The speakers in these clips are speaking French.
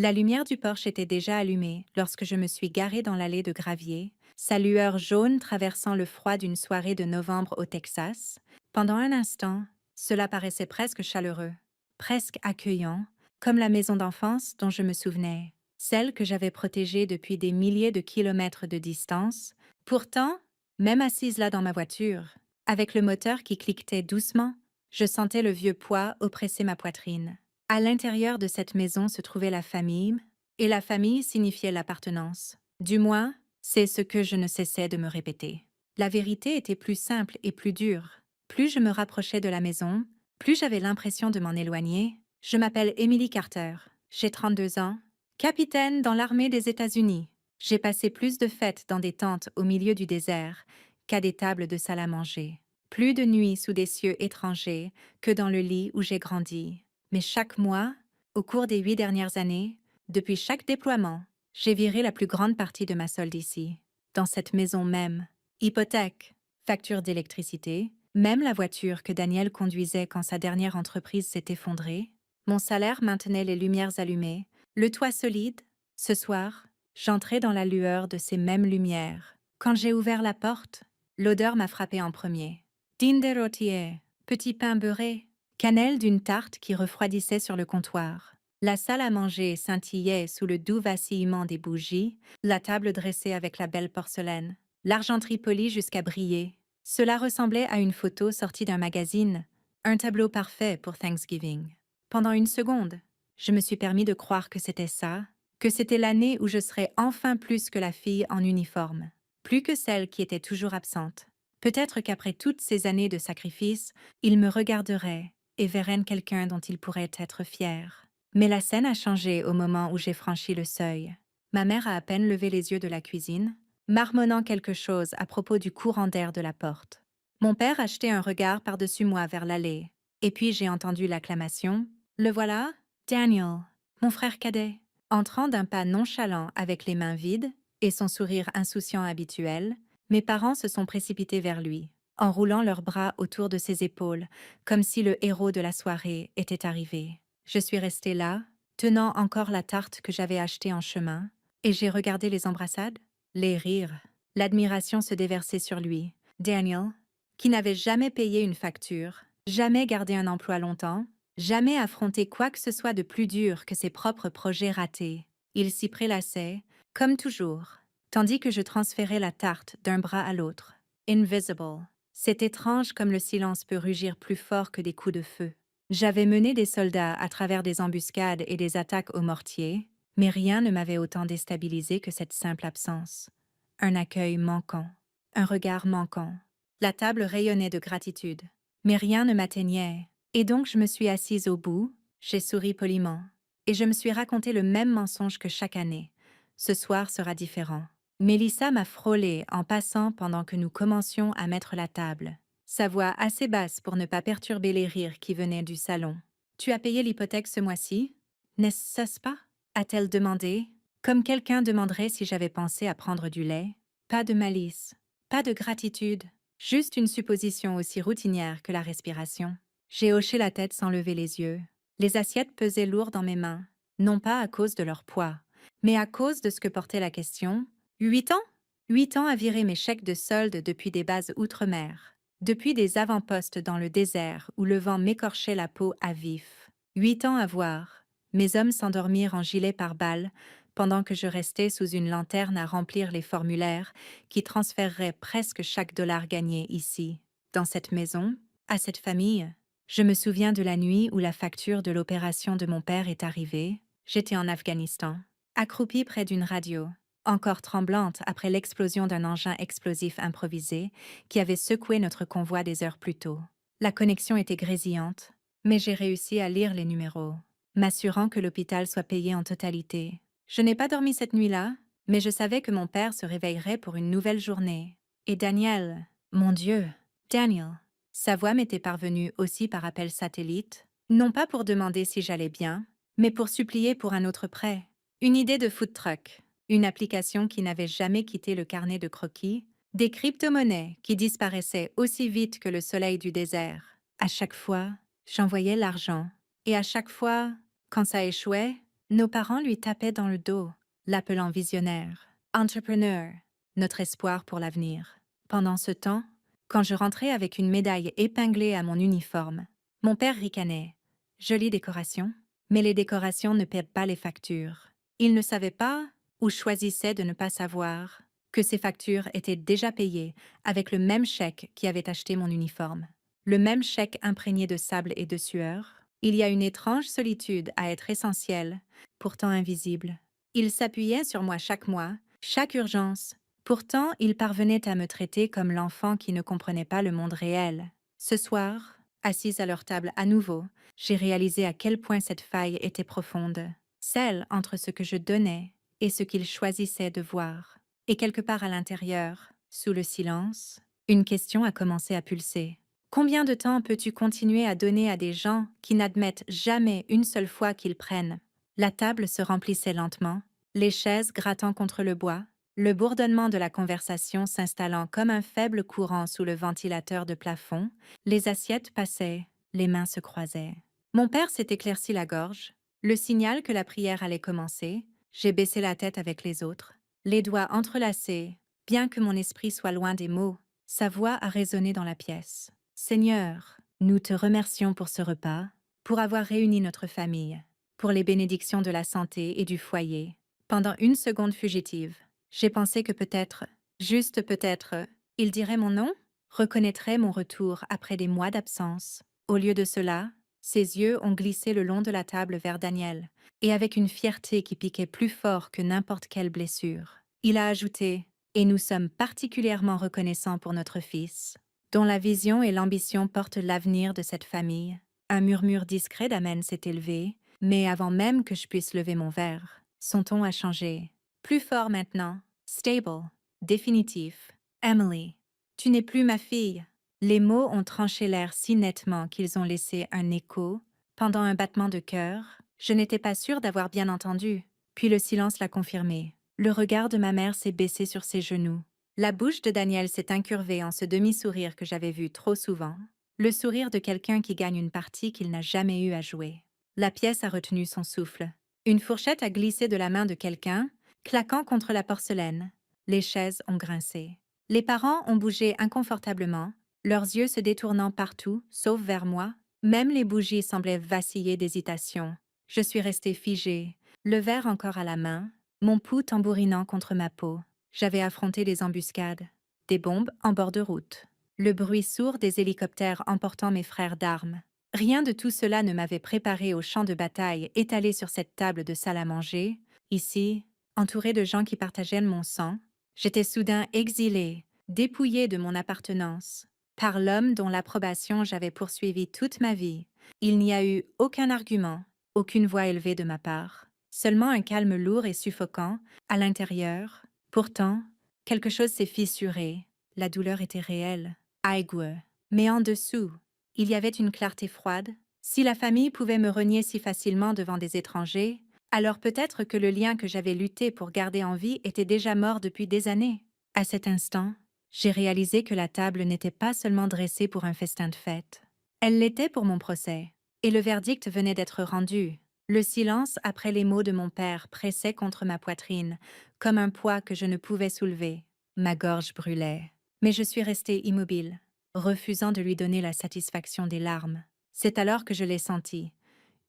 La lumière du porche était déjà allumée lorsque je me suis garée dans l'allée de gravier, sa lueur jaune traversant le froid d'une soirée de novembre au Texas. Pendant un instant, cela paraissait presque chaleureux, presque accueillant, comme la maison d'enfance dont je me souvenais, celle que j'avais protégée depuis des milliers de kilomètres de distance. Pourtant, même assise là dans ma voiture, avec le moteur qui cliquetait doucement, je sentais le vieux poids oppresser ma poitrine. À l'intérieur de cette maison se trouvait la famille, et la famille signifiait l'appartenance. Du moins, c'est ce que je ne cessais de me répéter. La vérité était plus simple et plus dure. Plus je me rapprochais de la maison, plus j'avais l'impression de m'en éloigner. Je m'appelle Emily Carter, j'ai 32 ans, capitaine dans l'armée des États-Unis. J'ai passé plus de fêtes dans des tentes au milieu du désert qu'à des tables de salle à manger. Plus de nuits sous des cieux étrangers que dans le lit où j'ai grandi. Mais chaque mois, au cours des 8 dernières années, depuis chaque déploiement, j'ai viré la plus grande partie de ma solde ici, dans cette maison même. Hypothèque, facture d'électricité, même la voiture que Daniel conduisait quand sa dernière entreprise s'est effondrée. Mon salaire maintenait les lumières allumées, le toit solide. Ce soir, j'entrais dans la lueur de ces mêmes lumières. Quand j'ai ouvert la porte, l'odeur m'a frappé en premier. Dîne de rôtier, petit pain beurré, cannelle d'une tarte qui refroidissait sur le comptoir. La salle à manger scintillait sous le doux vacillement des bougies, la table dressée avec la belle porcelaine, l'argenterie polie jusqu'à briller. Cela ressemblait à une photo sortie d'un magazine, un tableau parfait pour Thanksgiving. Pendant une seconde, je me suis permis de croire que c'était ça, que c'était l'année où je serais enfin plus que la fille en uniforme, plus que celle qui était toujours absente. Peut-être qu'après toutes ces années de sacrifice, il me regarderait et verrait quelqu'un dont il pourrait être fier. Mais la scène a changé au moment où j'ai franchi le seuil. Ma mère a à peine levé les yeux de la cuisine, marmonnant quelque chose à propos du courant d'air de la porte. Mon père a jeté un regard par-dessus moi vers l'allée, et puis j'ai entendu l'acclamation. Le voilà, Daniel, mon frère cadet, entrant d'un pas nonchalant avec les mains vides et son sourire insouciant habituel. Mes parents se sont précipités vers lui, enroulant leurs bras autour de ses épaules, comme si le héros de la soirée était arrivé. Je suis restée là, tenant encore la tarte que j'avais achetée en chemin, et j'ai regardé les embrassades, les rires. L'admiration se déversait sur lui. Daniel, qui n'avait jamais payé une facture, jamais gardé un emploi longtemps, jamais affronté quoi que ce soit de plus dur que ses propres projets ratés. Il s'y prélassait, comme toujours, tandis que je transférais la tarte d'un bras à l'autre. Invisible. C'est étrange comme le silence peut rugir plus fort que des coups de feu. J'avais mené des soldats à travers des embuscades et des attaques au mortier, mais rien ne m'avait autant déstabilisé que cette simple absence. Un accueil manquant, un regard manquant. La table rayonnait de gratitude, mais rien ne m'atteignait, et donc je me suis assise au bout, j'ai souri poliment, et je me suis raconté le même mensonge que chaque année. Ce soir sera différent. Mélissa m'a frôlé en passant pendant que nous commencions à mettre la table, sa voix assez basse pour ne pas perturber les rires qui venaient du salon. « Tu as payé l'hypothèque ce mois-ci? N'est-ce pas ?» a-t-elle demandé, comme quelqu'un demanderait si j'avais pensé à prendre du lait. Pas de malice, pas de gratitude, juste une supposition aussi routinière que la respiration. J'ai hoché la tête sans lever les yeux. Les assiettes pesaient lourd dans mes mains, non pas à cause de leur poids, mais à cause de ce que portait la question. 8 ans? 8 ans à virer mes chèques de solde depuis des bases outre-mer, depuis des avant-postes dans le désert où le vent m'écorchait la peau à vif. 8 ans à voir mes hommes s'endormir en gilet pare-balles pendant que je restais sous une lanterne à remplir les formulaires qui transféreraient presque chaque dollar gagné ici, dans cette maison, à cette famille. Je me souviens de la nuit où la facture de l'opération de mon père est arrivée. J'étais en Afghanistan, accroupie près d'une radio, encore tremblante après l'explosion d'un engin explosif improvisé qui avait secoué notre convoi des heures plus tôt. La connexion était grésillante, mais j'ai réussi à lire les numéros, m'assurant que l'hôpital soit payé en totalité. Je n'ai pas dormi cette nuit-là, mais je savais que mon père se réveillerait pour une nouvelle journée. Et Daniel, mon Dieu, Daniel. Sa voix m'était parvenue aussi par appel satellite, non pas pour demander si j'allais bien, mais pour supplier pour un autre prêt. Une idée de food truck, une application qui n'avait jamais quitté le carnet de croquis, des crypto-monnaies qui disparaissaient aussi vite que le soleil du désert. À chaque fois, j'envoyais l'argent, et à chaque fois, quand ça échouait, Nos parents lui tapaient dans le dos, l'appelant visionnaire, entrepreneur, notre espoir pour l'avenir. Pendant ce temps, quand je rentrais avec une médaille épinglée à mon uniforme, mon père ricanait. Jolie décoration, mais les décorations ne paient pas les factures. Il ne savait pas, ou choisissait de ne pas savoir, que ces factures étaient déjà payées avec le même chèque qui avait acheté mon uniforme. Le même chèque imprégné de sable et de sueur. Il y a une étrange solitude à être essentielle, pourtant invisible. Il s'appuyait sur moi chaque mois, chaque urgence. Pourtant, il parvenait à me traiter comme l'enfant qui ne comprenait pas le monde réel. Ce soir, assise à leur table à nouveau, j'ai réalisé à quel point cette faille était profonde, celle entre ce que je donnais et ce qu'il choisissait de voir. Et quelque part à l'intérieur, sous le silence, une question a commencé à pulser. Combien de temps peux-tu continuer à donner à des gens qui n'admettent jamais une seule fois qu'ils prennent? La table se remplissait lentement, les chaises grattant contre le bois, le bourdonnement de la conversation s'installant comme un faible courant sous le ventilateur de plafond, les assiettes passaient, les mains se croisaient. Mon père s'est éclairci la gorge, le signal que la prière allait commencer. J'ai baissé la tête avec les autres, les doigts entrelacés, bien que mon esprit soit loin des mots. Sa voix a résonné dans la pièce. Seigneur, nous te remercions pour ce repas, pour avoir réuni notre famille, pour les bénédictions de la santé et du foyer. Pendant une seconde fugitive, j'ai pensé que peut-être, juste peut-être, il dirait mon nom, reconnaîtrait mon retour après des mois d'absence. Au lieu de cela, ses yeux ont glissé le long de la table vers Daniel, et avec une fierté qui piquait plus fort que n'importe quelle blessure. Il a ajouté « Et nous sommes particulièrement reconnaissants pour notre fils, dont la vision et l'ambition portent l'avenir de cette famille. » Un murmure discret d'amen s'est élevé, mais avant même que je puisse lever mon verre, son ton a changé. Plus fort maintenant, stable, définitif. Emily, tu n'es plus ma fille. Les mots ont tranché l'air si nettement qu'ils ont laissé un écho. Pendant un battement de cœur, je n'étais pas sûre d'avoir bien entendu. Puis le silence l'a confirmé. Le regard de ma mère s'est baissé sur ses genoux. La bouche de Daniel s'est incurvée en ce demi-sourire que j'avais vu trop souvent. Le sourire de quelqu'un qui gagne une partie qu'il n'a jamais eu à jouer. La pièce a retenu son souffle. Une fourchette a glissé de la main de quelqu'un, claquant contre la porcelaine. Les chaises ont grincé. Les parents ont bougé inconfortablement, leurs yeux se détournant partout, sauf vers moi. Même les bougies semblaient vaciller d'hésitation. Je suis restée figée, le verre encore à la main, mon pouls tambourinant contre ma peau. J'avais affronté des embuscades, des bombes en bord de route, le bruit sourd des hélicoptères emportant mes frères d'armes. Rien de tout cela ne m'avait préparé au champ de bataille étalé sur cette table de salle à manger. Ici, entourée de gens qui partageaient mon sang, j'étais soudain exilée, dépouillée de mon appartenance, par l'homme dont l'approbation j'avais poursuivi toute ma vie. Il n'y a eu aucun argument, aucune voix élevée de ma part, seulement un calme lourd et suffocant à l'intérieur. Pourtant, quelque chose s'est fissuré, la douleur était réelle, aiguë, mais en dessous, il y avait une clarté froide. Si la famille pouvait me renier si facilement devant des étrangers, alors peut-être que le lien que j'avais lutté pour garder en vie était déjà mort depuis des années. À cet instant, j'ai réalisé que la table n'était pas seulement dressée pour un festin de fête. Elle l'était pour mon procès, et le verdict venait d'être rendu. Le silence après les mots de mon père pressait contre ma poitrine, comme un poids que je ne pouvais soulever. Ma gorge brûlait, mais je suis restée immobile, refusant de lui donner la satisfaction des larmes. C'est alors que je l'ai senti,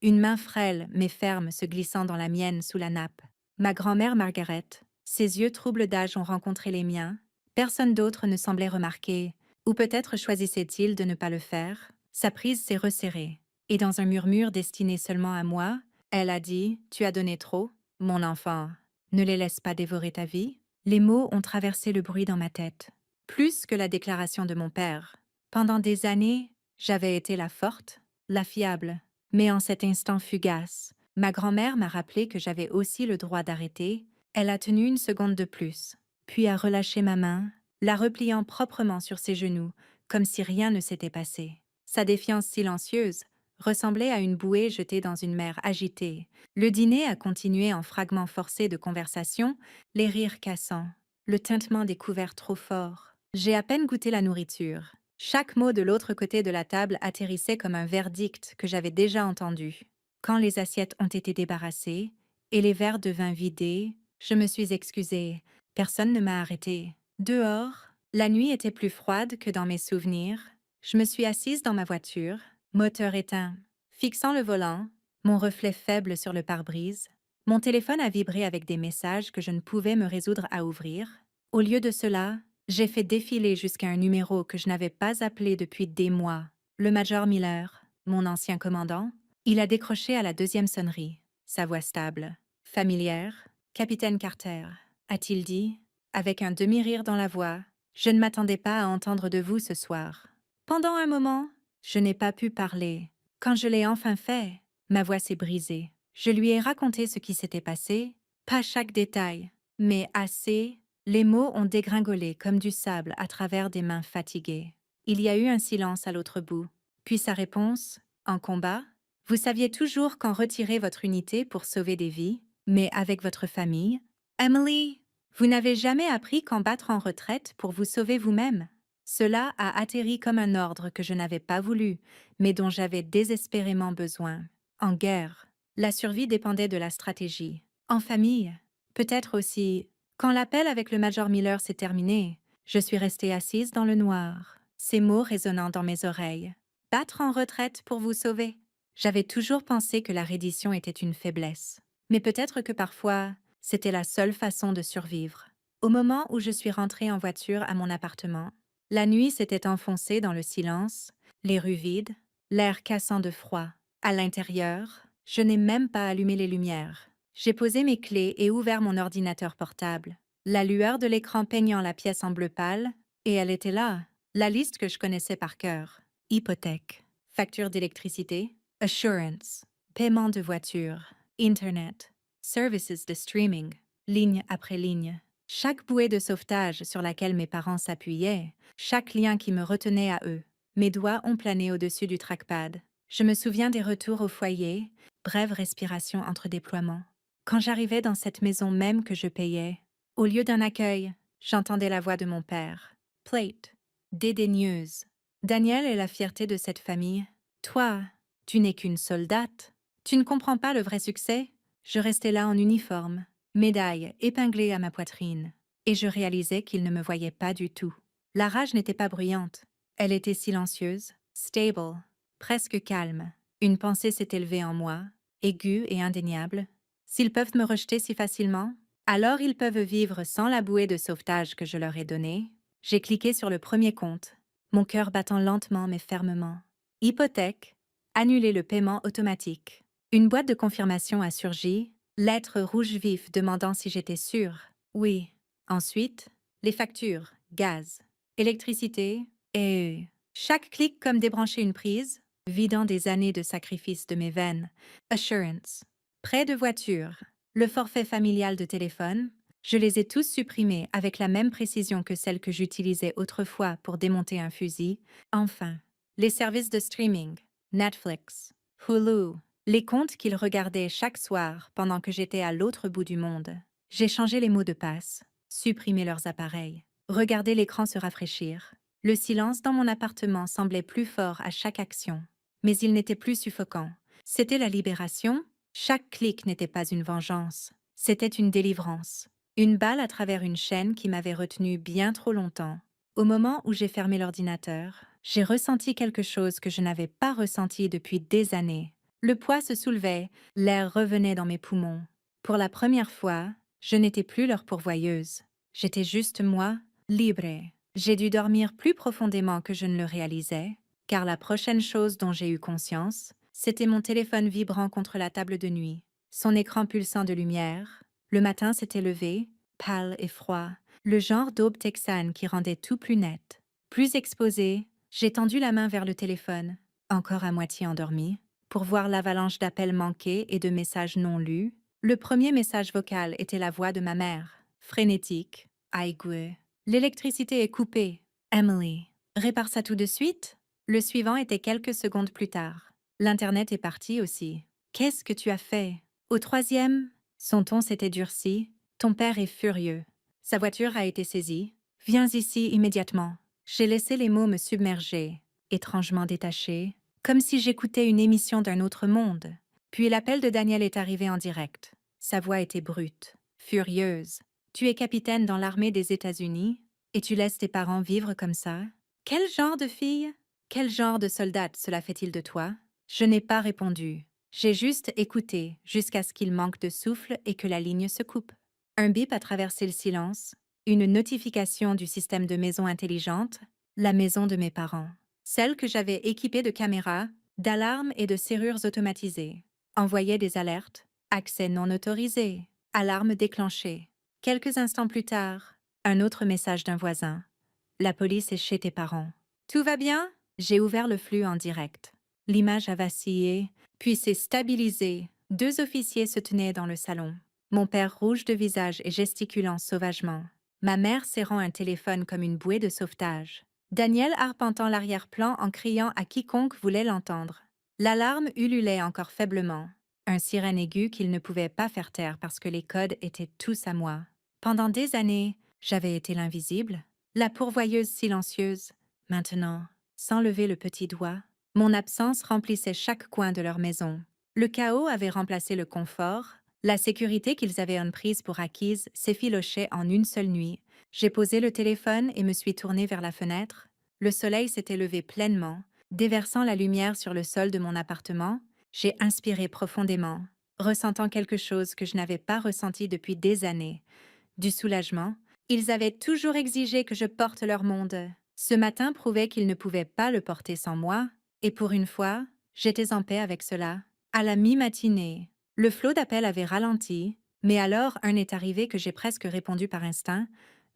une main frêle mais ferme se glissant dans la mienne sous la nappe. Ma grand-mère Margaret, ses yeux troubles d'âge ont rencontré les miens. Personne d'autre ne semblait remarquer, ou peut-être choisissait-il de ne pas le faire. Sa prise s'est resserrée, et dans un murmure destiné seulement à moi, elle a dit « Tu as donné trop, mon enfant. Ne les laisse pas dévorer ta vie. » Les mots ont traversé le bruit dans ma tête, plus que la déclaration de mon père. Pendant des années, j'avais été la forte, la fiable. Mais en cet instant fugace, ma grand-mère m'a rappelé que j'avais aussi le droit d'arrêter. Elle a tenu une seconde de plus, puis a relâché ma main, la repliant proprement sur ses genoux, comme si rien ne s'était passé. Sa défiance silencieuse ressemblait à une bouée jetée dans une mer agitée. Le dîner a continué en fragments forcés de conversation, les rires cassants, le tintement des couverts trop forts. J'ai à peine goûté la nourriture. Chaque mot de l'autre côté de la table atterrissait comme un verdict que j'avais déjà entendu. Quand les assiettes ont été débarrassées et les verres de vin vidés, je me suis excusée. Personne ne m'a arrêtée. Dehors, la nuit était plus froide que dans mes souvenirs. Je me suis assise dans ma voiture, moteur éteint. Fixant le volant, mon reflet faible sur le pare-brise, mon téléphone a vibré avec des messages que je ne pouvais me résoudre à ouvrir. Au lieu de cela, j'ai fait défiler jusqu'à un numéro que je n'avais pas appelé depuis des mois. Le Major Miller, mon ancien commandant, il a décroché à la deuxième sonnerie. Sa voix stable, familière. « Capitaine Carter », a-t-il dit, avec un demi-rire dans la voix. « Je ne m'attendais pas à entendre de vous ce soir. » Pendant un moment, je n'ai pas pu parler. Quand je l'ai enfin fait, ma voix s'est brisée. Je lui ai raconté ce qui s'était passé, pas chaque détail, mais assez. Les mots ont dégringolé comme du sable à travers des mains fatiguées. Il y a eu un silence à l'autre bout. Puis sa réponse, « En combat, vous saviez toujours quand retirer votre unité pour sauver des vies, mais avec votre famille. Emily, vous n'avez jamais appris qu'en battre en retraite pour vous sauver vous-même. » Cela a atterri comme un ordre que je n'avais pas voulu, mais dont j'avais désespérément besoin. En guerre, la survie dépendait de la stratégie. En famille, peut-être aussi. Quand l'appel avec le Major Miller s'est terminé, je suis restée assise dans le noir, ces mots résonnant dans mes oreilles. « Battre en retraite pour vous sauver ?» J'avais toujours pensé que la reddition était une faiblesse. Mais peut-être que parfois, c'était la seule façon de survivre. Au moment où je suis rentrée en voiture à mon appartement, la nuit s'était enfoncée dans le silence, les rues vides, l'air cassant de froid. À l'intérieur, je n'ai même pas allumé les lumières. J'ai posé mes clés et ouvert mon ordinateur portable. La lueur de l'écran peignant la pièce en bleu pâle, et elle était là, la liste que je connaissais par cœur. Hypothèque, facture d'électricité, assurance, paiement de voiture, Internet, services de streaming, ligne après ligne. Chaque bouée de sauvetage sur laquelle mes parents s'appuyaient, chaque lien qui me retenait à eux. Mes doigts ont plané au-dessus du trackpad. Je me souviens des retours au foyer, brève respiration entre déploiements. Quand j'arrivais dans cette maison même que je payais, au lieu d'un accueil, j'entendais la voix de mon père. Plate, dédaigneuse. Daniel est la fierté de cette famille. Toi, tu n'es qu'une soldate. Tu ne comprends pas le vrai succès? Je restais là en uniforme, médaille épinglée à ma poitrine, et je réalisais qu'il ne me voyait pas du tout. La rage n'était pas bruyante. Elle était silencieuse, stable, presque calme. Une pensée s'est élevée en moi, aiguë et indéniable. S'ils peuvent me rejeter si facilement, alors ils peuvent vivre sans la bouée de sauvetage que je leur ai donnée. J'ai cliqué sur le premier compte, mon cœur battant lentement mais fermement. Hypothèque, annuler le paiement automatique. Une boîte de confirmation a surgi, lettre rouge vif demandant si j'étais sûre. Oui. Ensuite, les factures, gaz, électricité et... Chaque clic comme débrancher une prise, vidant des années de sacrifice de mes veines. Assurance, prêt de voiture, le forfait familial de téléphone, je les ai tous supprimés avec la même précision que celle que j'utilisais autrefois pour démonter un fusil. Enfin, les services de streaming, Netflix, Hulu, les comptes qu'ils regardaient chaque soir pendant que j'étais à l'autre bout du monde. J'ai changé les mots de passe, supprimé leurs appareils, regardé l'écran se rafraîchir. Le silence dans mon appartement semblait plus fort à chaque action, mais il n'était plus suffocant. C'était la libération. Chaque clic n'était pas une vengeance, c'était une délivrance. Une balle à travers une chaîne qui m'avait retenue bien trop longtemps. Au moment où j'ai fermé l'ordinateur, j'ai ressenti quelque chose que je n'avais pas ressenti depuis des années. Le poids se soulevait, l'air revenait dans mes poumons. Pour la première fois, je n'étais plus leur pourvoyeuse. J'étais juste moi, libre. J'ai dû dormir plus profondément que je ne le réalisais, car la prochaine chose dont j'ai eu conscience, c'était mon téléphone vibrant contre la table de nuit, son écran pulsant de lumière. Le matin s'était levé, pâle et froid, le genre d'aube texane qui rendait tout plus net. Plus exposé, j'ai tendu la main vers le téléphone, encore à moitié endormi, pour voir l'avalanche d'appels manqués et de messages non lus. Le premier message vocal était la voix de ma mère, frénétique, aiguë. « L'électricité est coupée. Emily, répare ça tout de suite ?» Le suivant était quelques secondes plus tard. « L'Internet est parti aussi. Qu'est-ce que tu as fait ?» Au troisième, son ton s'était durci. « Ton père est furieux. Sa voiture a été saisie. Viens ici immédiatement. » J'ai laissé les mots me submerger, étrangement détachés, comme si j'écoutais une émission d'un autre monde. Puis l'appel de Daniel est arrivé en direct. Sa voix était brute, furieuse. Tu es capitaine dans l'armée des États-Unis et tu laisses tes parents vivre comme ça? Quel genre de fille? Quel genre de soldate cela fait-il de toi? Je n'ai pas répondu. J'ai juste écouté jusqu'à ce qu'il manque de souffle et que la ligne se coupe. Un bip a traversé le silence, une notification du système de maison intelligente, la maison de mes parents. Celle que j'avais équipée de caméras, d'alarmes et de serrures automatisées. Envoyait des alertes, accès non autorisé, alarme déclenchée. Quelques instants plus tard, un autre message d'un voisin. La police est chez tes parents. Tout va bien? J'ai ouvert le flux en direct. L'image a vacillé, puis s'est stabilisée. 2 officiers se tenaient dans le salon. Mon père rouge de visage et gesticulant sauvagement. Ma mère serrant un téléphone comme une bouée de sauvetage. Daniel arpentant l'arrière-plan en criant à quiconque voulait l'entendre. L'alarme ululait encore faiblement. Un sirène aigu qu'il ne pouvait pas faire taire parce que les codes étaient tous à moi. Pendant des années, j'avais été l'invisible, la pourvoyeuse silencieuse. Maintenant, sans lever le petit doigt, mon absence remplissait chaque coin de leur maison. Le chaos avait remplacé le confort, la sécurité qu'ils avaient prise pour acquise s'effilochait en une seule nuit. J'ai posé le téléphone et me suis tournée vers la fenêtre. Le soleil s'était levé pleinement, déversant la lumière sur le sol de mon appartement. J'ai inspiré profondément, ressentant quelque chose que je n'avais pas ressenti depuis des années. Du soulagement. Ils avaient toujours exigé que je porte leur monde. Ce matin prouvait qu'ils ne pouvaient pas le porter sans moi, et pour une fois, j'étais en paix avec cela. À la mi-matinée, le flot d'appels avait ralenti, mais alors un est arrivé que j'ai presque répondu par instinct,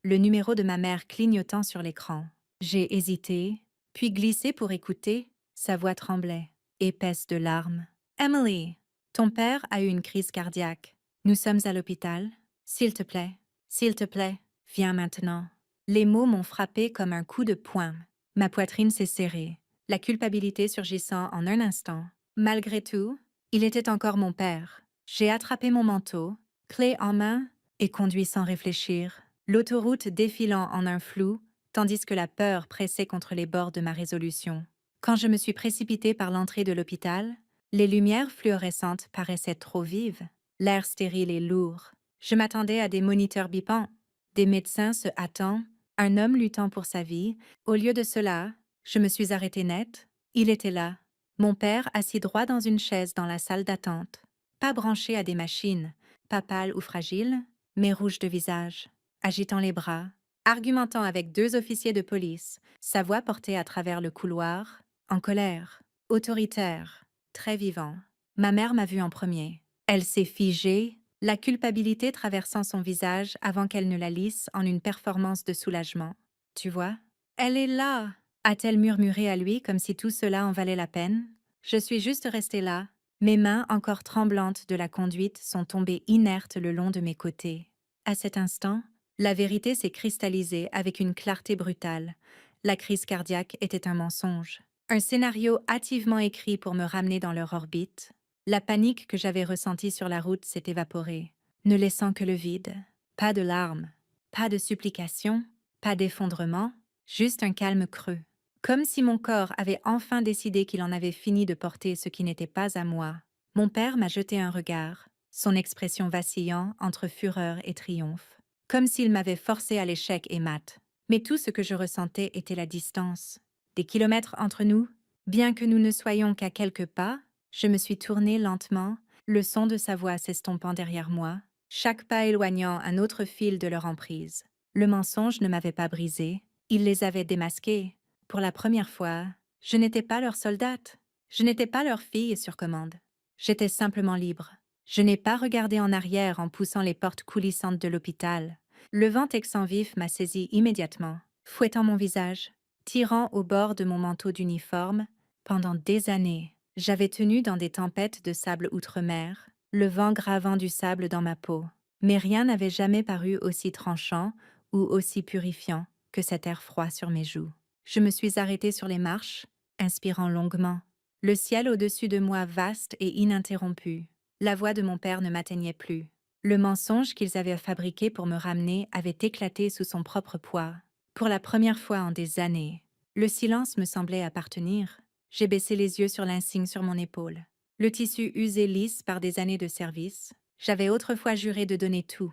le numéro de ma mère clignotant sur l'écran. J'ai hésité, puis glissé pour écouter. Sa voix tremblait, épaisse de larmes. « Emily, ton père a eu une crise cardiaque. Nous sommes à l'hôpital. S'il te plaît, viens maintenant. » Les mots m'ont frappé comme un coup de poing. Ma poitrine s'est serrée, la culpabilité surgissant en un instant. Malgré tout, il était encore mon père. J'ai attrapé mon manteau, clé en main, et conduit sans réfléchir, l'autoroute défilant en un flou, tandis que la peur pressait contre les bords de ma résolution. Quand je me suis précipitée par l'entrée de l'hôpital, les lumières fluorescentes paraissaient trop vives, l'air stérile et lourd. Je m'attendais à des moniteurs bipants, des médecins se hâtant, un homme luttant pour sa vie. Au lieu de cela, je me suis arrêtée net. Il était là, mon père assis droit dans une chaise dans la salle d'attente, pas branché à des machines, pas pâle ou fragile, mais rouge de visage, agitant les bras, argumentant avec 2 officiers de police, sa voix portée à travers le couloir, en colère, autoritaire, très vivant. Ma mère m'a vue en premier. Elle s'est figée, la culpabilité traversant son visage avant qu'elle ne la lisse en une performance de soulagement. « Tu vois? Elle est là !» a-t-elle murmuré à lui comme si tout cela en valait la peine. Je suis juste restée là. Mes mains, encore tremblantes de la conduite, sont tombées inertes le long de mes côtés. À cet instant, la vérité s'est cristallisée avec une clarté brutale. La crise cardiaque était un mensonge. Un scénario hâtivement écrit pour me ramener dans leur orbite. La panique que j'avais ressentie sur la route s'est évaporée, ne laissant que le vide. Pas de larmes, pas de supplications, pas d'effondrement, juste un calme creux. Comme si mon corps avait enfin décidé qu'il en avait fini de porter ce qui n'était pas à moi. Mon père m'a jeté un regard, son expression vacillant entre fureur et triomphe. Comme s'il m'avait forcé à l'échec et mat. Mais tout ce que je ressentais était la distance. Des kilomètres entre nous, bien que nous ne soyons qu'à quelques pas, je me suis tournée lentement, le son de sa voix s'estompant derrière moi, chaque pas éloignant un autre fil de leur emprise. Le mensonge ne m'avait pas brisé, il les avait démasqués. Pour la première fois, je n'étais pas leur soldate, je n'étais pas leur fille sur commande. J'étais simplement libre. Je n'ai pas regardé en arrière en poussant les portes coulissantes de l'hôpital. Le vent texan vif m'a saisi immédiatement, fouettant mon visage, tirant au bord de mon manteau d'uniforme. Pendant des années, j'avais tenu dans des tempêtes de sable outre-mer, le vent gravant du sable dans ma peau. Mais rien n'avait jamais paru aussi tranchant ou aussi purifiant que cet air froid sur mes joues. Je me suis arrêtée sur les marches, inspirant longuement. Le ciel au-dessus de moi vaste et ininterrompu. La voix de mon père ne m'atteignait plus. Le mensonge qu'ils avaient fabriqué pour me ramener avait éclaté sous son propre poids. Pour la première fois en des années, le silence me semblait appartenir. J'ai baissé les yeux sur l'insigne sur mon épaule. Le tissu usé lisse par des années de service, J'avais autrefois juré de donner tout,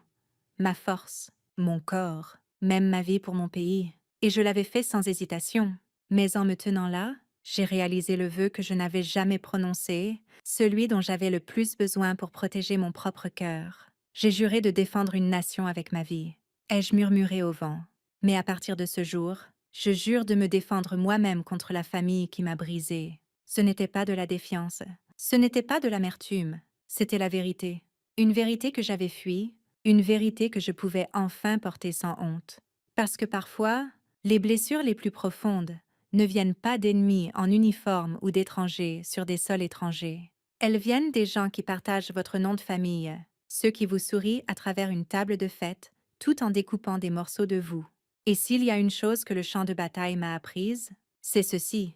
ma force, mon corps, même ma vie pour mon pays, et je l'avais fait sans hésitation. Mais en me tenant là, j'ai réalisé le vœu que je n'avais jamais prononcé, celui dont j'avais le plus besoin pour protéger mon propre cœur. J'ai juré de défendre une nation avec ma vie. Ai-je murmuré au vent? Mais à partir de ce jour, je jure de me défendre moi-même contre la famille qui m'a brisée. Ce n'était pas de la défiance, ce n'était pas de l'amertume, c'était la vérité. Une vérité que j'avais fuie, une vérité que je pouvais enfin porter sans honte. Parce que parfois, les blessures les plus profondes ne viennent pas d'ennemis en uniforme ou d'étrangers sur des sols étrangers. Elles viennent des gens qui partagent votre nom de famille, ceux qui vous sourient à travers une table de fête, tout en découpant des morceaux de vous. Et s'il y a une chose que le champ de bataille m'a apprise, c'est ceci.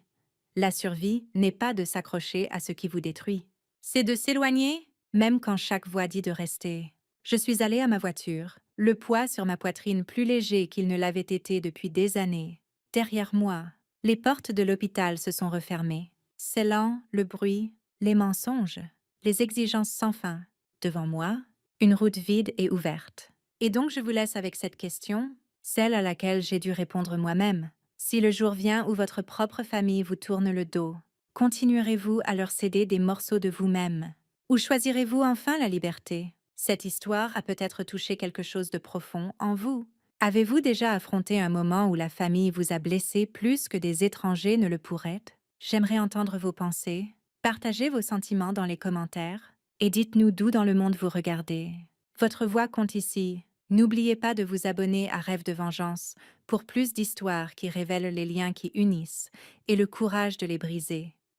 La survie n'est pas de s'accrocher à ce qui vous détruit. C'est de s'éloigner, même quand chaque voix dit de rester. Je suis allée à ma voiture, le poids sur ma poitrine plus léger qu'il ne l'avait été depuis des années. Derrière moi, les portes de l'hôpital se sont refermées, scellant le bruit, les mensonges, les exigences sans fin. Devant moi, une route vide et ouverte. Et donc je vous laisse avec cette question, celle à laquelle j'ai dû répondre moi-même. Si le jour vient où votre propre famille vous tourne le dos, continuerez-vous à leur céder des morceaux de vous-même? Ou choisirez-vous enfin la liberté? Cette histoire a peut-être touché quelque chose de profond en vous. Avez-vous déjà affronté un moment où la famille vous a blessé plus que des étrangers ne le pourraient? J'aimerais entendre vos pensées. Partagez vos sentiments dans les commentaires et dites-nous d'où dans le monde vous regardez. Votre voix compte ici. N'oubliez pas de vous abonner à Rêve de vengeance pour plus d'histoires qui révèlent les liens qui unissent et le courage de les briser.